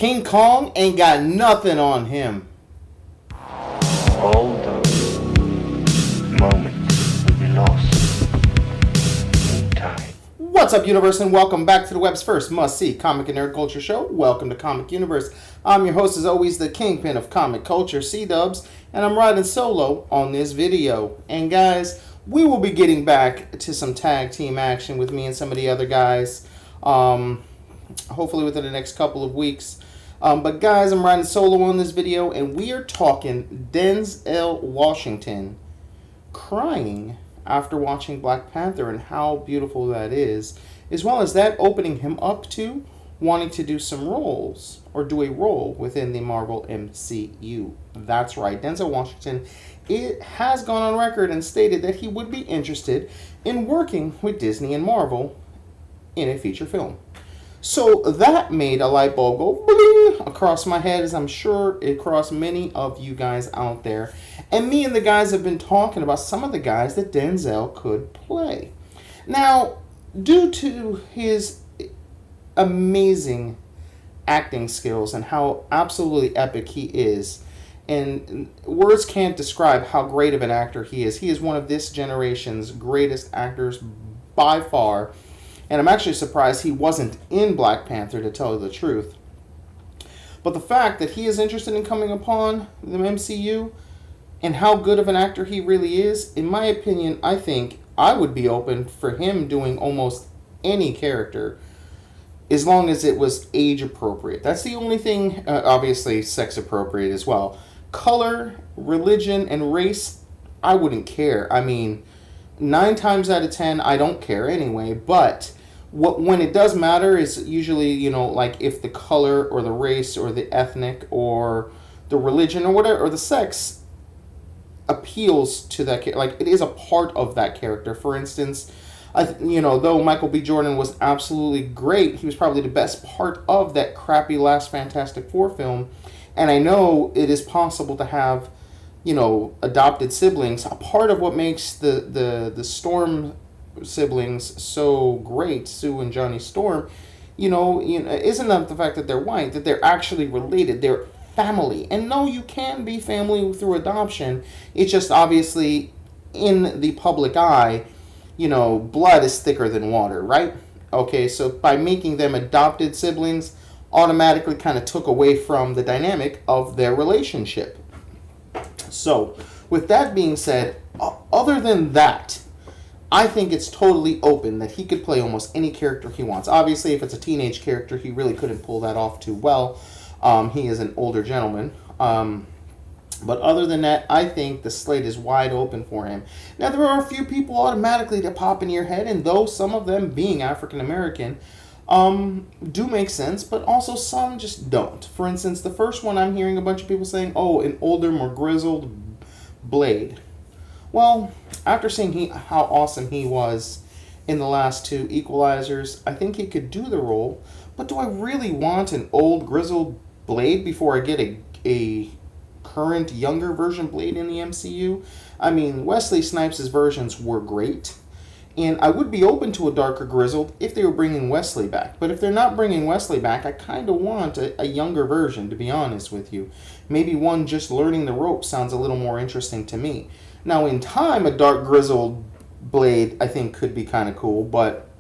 King Kong ain't got nothing on him. All those moments will be lost in time. What's up, Universe, and welcome back to the web's first must-see comic and nerd culture show. Welcome to Comic Universe. I'm your host, as always, the kingpin of comic culture, C-Dubs, and I'm riding solo on this video. And guys, we will be getting back to some tag team action with me and some of the other guys, hopefully within the next couple of weeks. But guys, I'm riding solo on this video, and we are talking Denzel Washington crying after watching Black Panther and how beautiful that is, as well as that opening him up to wanting to do some roles, or do a role within the Marvel MCU. That's right, Denzel Washington has gone on record and stated that he would be interested in working with Disney and Marvel in a feature film. So that made a light bulb go bling across my head, as I'm sure it crossed many of you guys out there. And me and the guys have been talking about some of the guys that Denzel could play. Now, due to his amazing acting skills and how absolutely epic he is, and words can't describe how great of an actor he is. He is one of this generation's greatest actors by far. And I'm actually surprised he wasn't in Black Panther, to tell you the truth. But the fact that he is interested in coming upon the MCU and how good of an actor he really is, in my opinion, I think I would be open for him doing almost any character as long as it was age appropriate. That's the only thing, obviously sex appropriate as well. Color, religion, and race, I wouldn't care. I mean, 9 times out of 10, I don't care anyway, but when it does matter is usually, like if the color or the race or the ethnic or the religion or whatever, or the sex appeals to that, like it is a part of that character. For instance, though Michael B. Jordan was absolutely great, he was probably the best part of that crappy last Fantastic Four film, and I know it is possible to have adopted siblings. A part of what makes the Storm siblings so great, Sue and Johnny Storm, isn't that the fact that they're white, that they're actually related, they're family. And no, you can be family through adoption. It's just obviously in the public eye, blood is thicker than water, right? Okay, so by making them adopted siblings, automatically kind of took away from the dynamic of their relationship. So, with that being said, other than that, I think it's totally open that he could play almost any character he wants. Obviously, if it's a teenage character, he really couldn't pull that off too well. He is an older gentleman. But other than that, I think the slate is wide open for him. Now, there are a few people automatically that pop in your head, and though some of them being African American do make sense, but also some just don't. For instance, the first one, I'm hearing a bunch of people saying, oh, an older, more grizzled Blade. Well, after seeing how awesome he was in the last 2 Equalizers, I think he could do the role. But do I really want an old, grizzled Blade before I get a current, younger version Blade in the MCU? I mean, Wesley Snipes' versions were great. And I would be open to a darker grizzled if they were bringing Wesley back. But if they're not bringing Wesley back, I kind of want a younger version, to be honest with you. Maybe one just learning the ropes sounds a little more interesting to me. Now, in time, a dark grizzled Blade, I think, could be kind of cool. But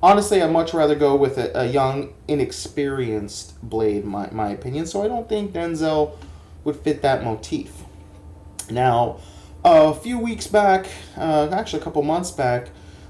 honestly, I'd much rather go with a young, inexperienced Blade, my opinion. So I don't think Denzel would fit that motif. Now, a few weeks back, actually a couple months back,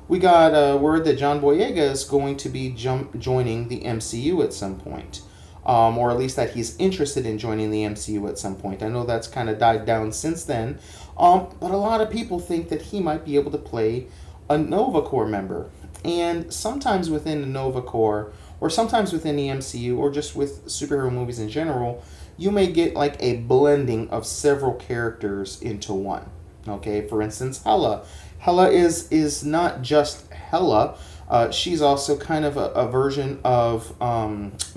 we got word that John Boyega is going to be joining the MCU at some point. Or at least that he's interested in joining the MCU at some point. I know that's kind of died down since then. But a lot of people think that he might be able to play a Nova Corps member. And sometimes within the Nova Corps, or sometimes within the MCU, or just with superhero movies in general, you may get like a blending of several characters into one. Okay, for instance, Hela. Hela is not just Hela. She's also kind of a version of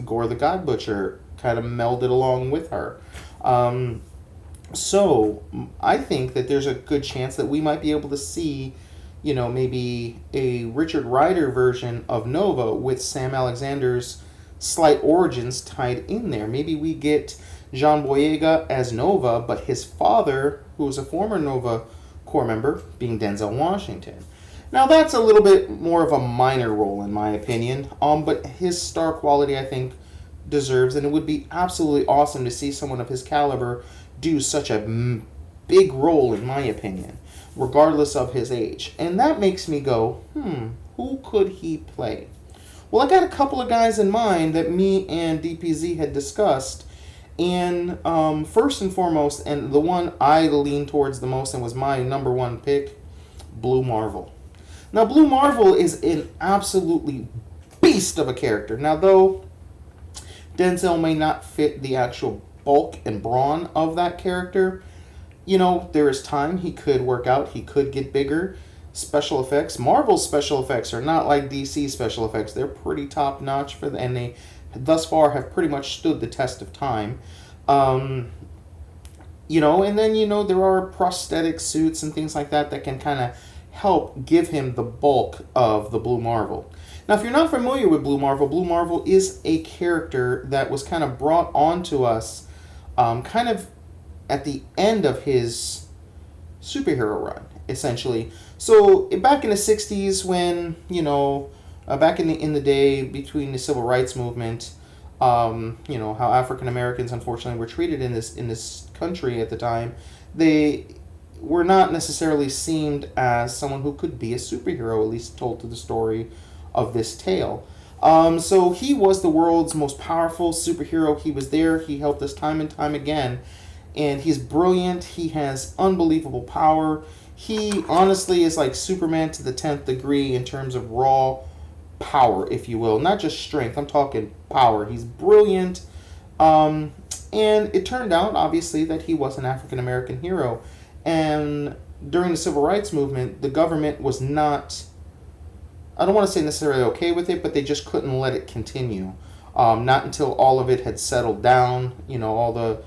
Gore the God Butcher, kind of melded along with her. So I think that there's a good chance that we might be able to see, maybe a Richard Rider version of Nova with Sam Alexander's slight origins tied in there. Maybe we get Jean Boyega as Nova, but his father, who was a former Nova Corps member, being Denzel Washington. Now that's a little bit more of a minor role in my opinion, but his star quality I think deserves, and it would be absolutely awesome to see someone of his caliber do such a big role in my opinion, regardless of his age. And that makes me go, who could he play? Well, I got a couple of guys in mind that me and DPZ had discussed, and first and foremost, and the one I leaned towards the most and was my number one pick, Blue Marvel. Now, Blue Marvel is an absolutely beast of a character. Now, though Denzel may not fit the actual bulk and brawn of that character, you know, there is time. He could work out. He could get bigger. Special effects. Marvel's special effects are not like DC special effects. They're pretty top notch and they thus far have pretty much stood the test of time. You know, and then, you know, there are prosthetic suits and things like that that can kind of help give him the bulk of the Blue Marvel. Now, if you're not familiar with Blue Marvel is a character that was kind of brought onto us kind of at the end of his superhero run, essentially. So back in the 60s when, you know, back in the day between the Civil Rights Movement, you know, how African Americans unfortunately were treated in this country at the time, they were not necessarily seen as someone who could be a superhero, at least told to the story of this tale. So he was the world's most powerful superhero. He was there. He helped us time and time again. And he's brilliant. He has unbelievable power. He honestly is like Superman to the 10th degree in terms of raw power, if you will. Not just strength. I'm talking power. He's brilliant. And it turned out, obviously, that he was an African-American hero. And during the Civil Rights Movement, the government was not, I don't want to say necessarily okay with it, but they just couldn't let it continue. Not until all of it had settled down, you know, all the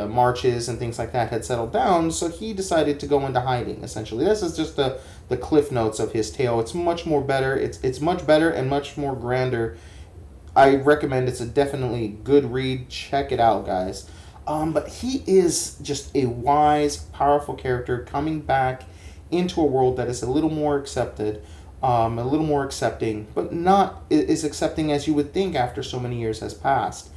marches and things like that had settled down, so he decided to go into hiding, essentially. This is just the cliff notes of his tale. It's much more better. It's much better and much more grander. I recommend it's a definitely good read. Check it out, guys. But he is just a wise, powerful character coming back into a world that is a little more accepted, a little more accepting, but not as accepting as you would think after so many years has passed.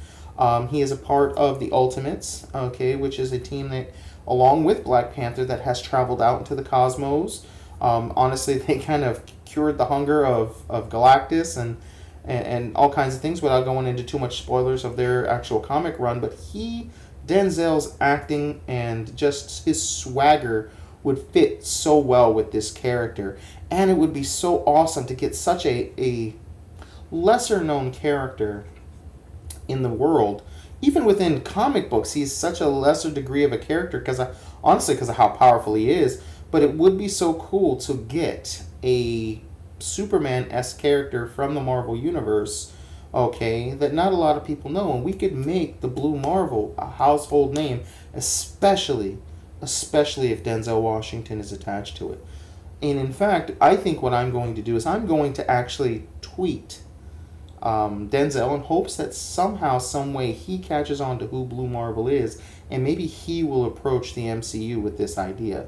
He is a part of the Ultimates, okay, which is a team that, along with Black Panther, that has traveled out into the cosmos. Honestly, they kind of cured the hunger of Galactus and all kinds of things without going into too much spoilers of their actual comic run. But Denzel's acting and just his swagger would fit so well with this character. And it would be so awesome to get such a lesser-known character in the world. Even within comic books, he's such a lesser degree of a character because of how powerful he is. But it would be so cool to get a Superman-esque character from the Marvel Universe, okay, that not a lot of people know. And we could make the Blue Marvel a household name, especially if Denzel Washington is attached to it. And in fact, I think what I'm going to do is I'm going to actually tweet Denzel in hopes that somehow, some way, he catches on to who Blue Marvel is, and maybe he will approach the MCU with this idea.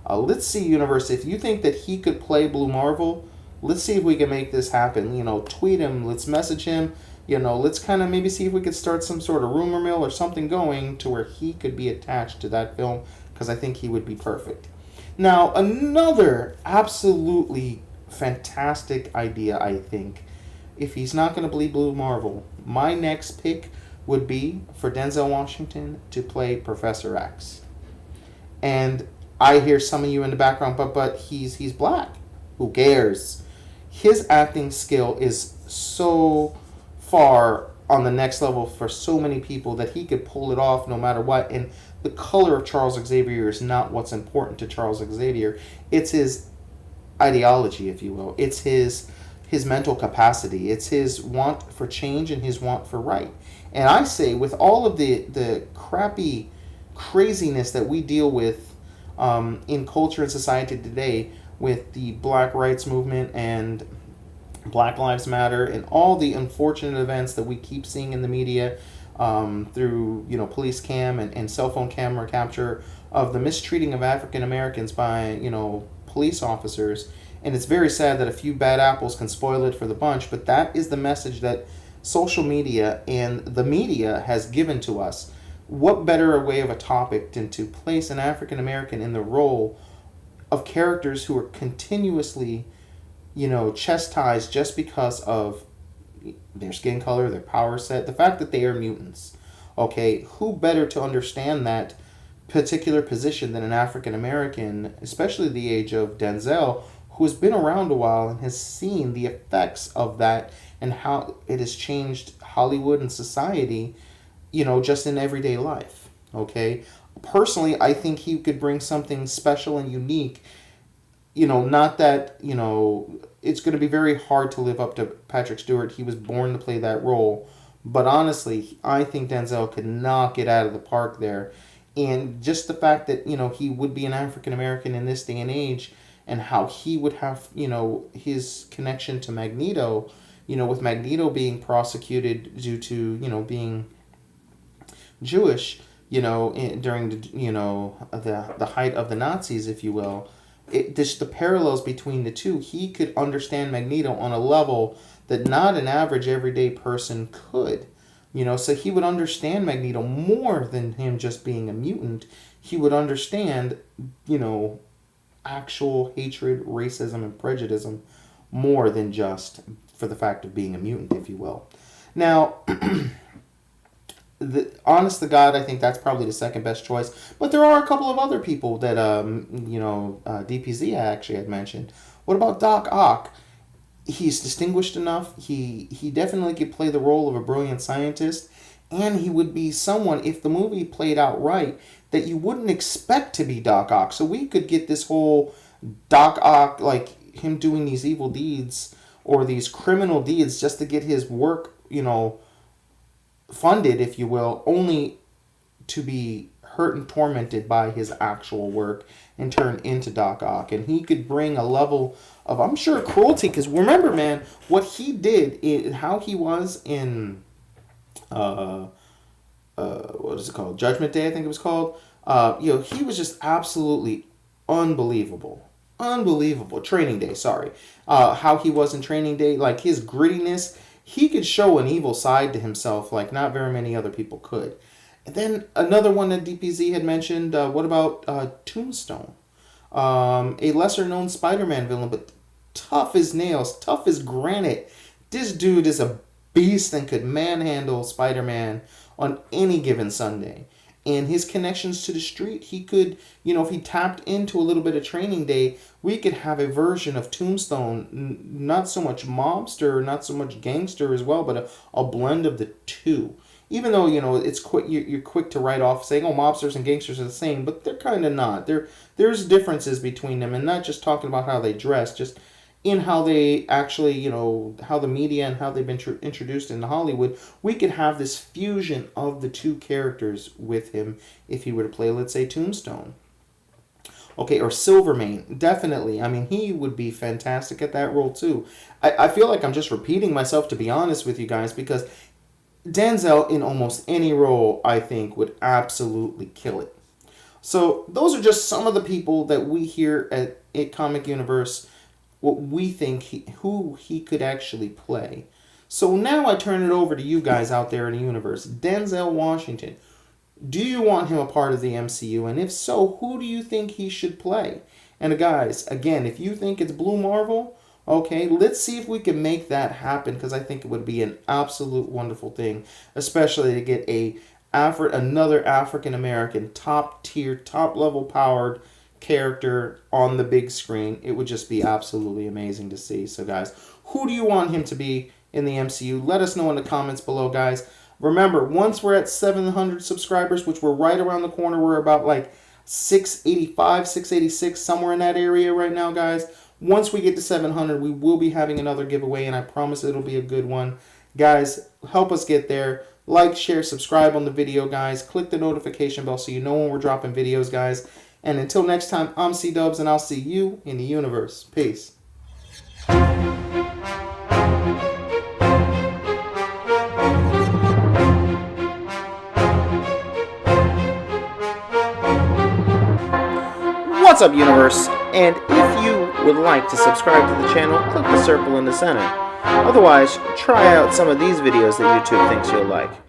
Let's see, Universe, if you think that he could play Blue Marvel, let's see if we can make this happen. You know, tweet him, let's message him, you know, let's kind of maybe see if we could start some sort of rumor mill or something going to where he could be attached to that film, because I think he would be perfect. Now, another absolutely fantastic idea, I think, if he's not going to be Blue Marvel, my next pick would be for Denzel Washington to play Professor X. And I hear some of you in the background, but he's black. Who cares? His acting skill is so far on the next level for so many people that he could pull it off no matter what. And the color of Charles Xavier is not what's important to Charles Xavier. It's his ideology, if you will. It's his mental capacity. It's his want for change and his want for right. And I say, with all of the crappy craziness that we deal with in culture and society today, with the Black Rights Movement and Black Lives Matter, and all the unfortunate events that we keep seeing in the media, through police cam and cell phone camera capture of the mistreating of African Americans by police officers. And it's very sad that a few bad apples can spoil it for the bunch, but that is the message that social media and the media has given to us. What better a way of a topic than to place an African American in the role of characters who are continuously chastised just because of their skin color, their power set, the fact that they are mutants. Okay, who better to understand that particular position than an African American, especially the age of Denzel, who has been around a while and has seen the effects of that and how it has changed Hollywood and society, just in everyday life. Okay, personally, I think he could bring something special and unique. Not that, it's going to be very hard to live up to Patrick Stewart. He was born to play that role. But honestly, I think Denzel could knock it out of the park there. And just the fact that, he would be an African American in this day and age, and how he would have, his connection to Magneto, with Magneto being prosecuted due to, being Jewish, during the height of the Nazis, if you will. Just the parallels between the two, he could understand Magneto on a level that not an average everyday person could. So he would understand Magneto more than him just being a mutant. He would understand, actual hatred, racism, and prejudice more than just for the fact of being a mutant, if you will. Now, honest to God, I think that's probably the second best choice. But there are a couple of other people that, DPZ actually had mentioned. What about Doc Ock? He's distinguished enough. He definitely could play the role of a brilliant scientist. And he would be someone, if the movie played out right, that you wouldn't expect to be Doc Ock. So we could get this whole Doc Ock, like him doing these evil deeds or these criminal deeds just to get his work, funded, if you will, only to be hurt and tormented by his actual work and turn into Doc Ock. And he could bring a level of, I'm sure, cruelty. Because remember, man, what he did, how he was in, what is it called? Judgment Day, I think it was called. He was just absolutely unbelievable. Unbelievable. Training Day, sorry. How he was in Training Day, like his grittiness. He could show an evil side to himself like not very many other people could. And then another one that DPZ had mentioned, what about Tombstone? A lesser-known Spider-Man villain, but tough as nails, tough as granite. This dude is a beast and could manhandle Spider-Man on any given Sunday. And his connections to the street, he could, if he tapped into a little bit of Training Day, we could have a version of Tombstone, not so much mobster, not so much gangster as well, but a blend of the two. Even though, it's quick, you're quick to write off saying, oh, mobsters and gangsters are the same, but they're kind of not. There's differences between them, and not just talking about how they dress, just in how they actually, how the media and how they've been introduced into Hollywood. We could have this fusion of the two characters with him if he were to play, let's say, Tombstone. Okay, or Silvermane, definitely. I mean, he would be fantastic at that role too. I feel like I'm just repeating myself, to be honest with you guys, because Denzel in almost any role, I think, would absolutely kill it. So those are just some of the people that we here at Comic YOUniverse, what we think who he could actually play. So now I turn it over to you guys out there in the universe. Denzel Washington. Do you want him a part of the MCU? And if so, who do you think he should play? And guys, again, if you think it's Blue Marvel, okay, let's see if we can make that happen, because I think it would be an absolute wonderful thing, especially to get another African American top tier, top level powered character on the big screen. It would just be absolutely amazing to see. So guys, who do you want him to be in the MCU? Let us know in the comments below, guys. Remember, once we're at 700 subscribers, which we're right around the corner, we're about like 685, 686, somewhere in that area right now, guys. Once we get to 700, we will be having another giveaway, and I promise it'll be a good one. Guys, help us get there. Like, share, subscribe on the video, guys. Click the notification bell so you know when we're dropping videos, guys. And until next time, I'm C-Dubs, and I'll see you in the universe. Peace. What's up, universe? And if you would like to subscribe to the channel, click the circle in the center. Otherwise, try out some of these videos that YouTube thinks you'll like.